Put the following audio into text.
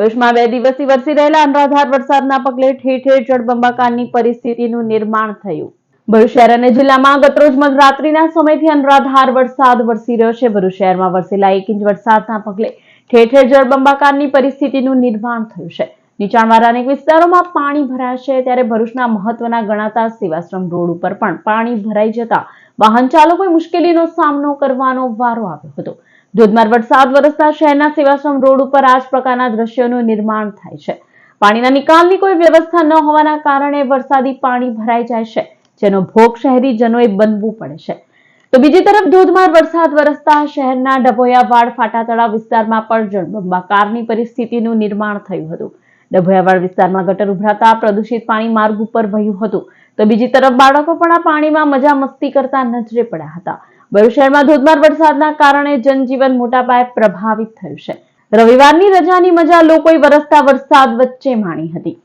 ભરૂચમાં 2 દિવસથી વરસી રહેલા અનરાધાર વરસાદના પગલે ઠેર ઠેર જળબંબાકારની પરિસ્થિતિનું નિર્માણ થયું. ભરૂચ શહેર અને જિલ્લામાં ગતરોજ મધરાત્રિના સમયથી અનરાધાર વરસાદ વરસી રહ્યો છે. ભરૂચ શહેરમાં વરસેલા 1 ઇંચ વરસાદના પગલે ઠેર ઠેર જળબંબાકારની પરિસ્થિતિનું નિર્માણ થયું છે. નીચાણવાળા અનેક વિસ્તારોમાં પાણી ભરાયા છે. ત્યારે ભરૂચના મહત્વના ગણાતા સેવાશ્રમ રોડ ઉપર પણ પાણી ભરાઈ જતા વાહન ચાલકોએ મુશ્કેલીનો સામનો કરવાનો વારો આવ્યો હતો. ધોધમાર વરસાદ વરસતા શહેરના સેવાશ્રમ રોડ ઉપર આ જ પ્રકારના દ્રશ્યોનું નિર્માણ થાય છે. પાણીના નિકાલની કોઈ વ્યવસ્થા ન હોવાના કારણે વરસાદી પાણી ભરાઈ જાય છે, જેનો ભોગ શહેરીજનોએ બનવું પડે છે. તો બીજી તરફ ધોધમાર વરસાદ વરસતા શહેરના ડભોયાવાડ ફાટા તળાવ વિસ્તારમાં પણ જળબંબાકારની પરિસ્થિતિનું નિર્માણ થયું હતું. ડભોયાવાડ વિસ્તારમાં ગટર ઉભરાતા પ્રદૂષિત પાણી માર્ગ ઉપર વહ્યું હતું. તો બીજી તરફ બાળકો પણ આ પાણીમાં મજા મસ્તી કરતા નજરે પડ્યા હતા. ભરૂચ શહેરમાં ધોધમાર વરસાદના કારણે જનજીવન મોટા પાયે પ્રભાવિત થયું છે. રવિવારની રજાની મજા લોકોએ વરસતા વરસાદ વચ્ચે માણી હતી.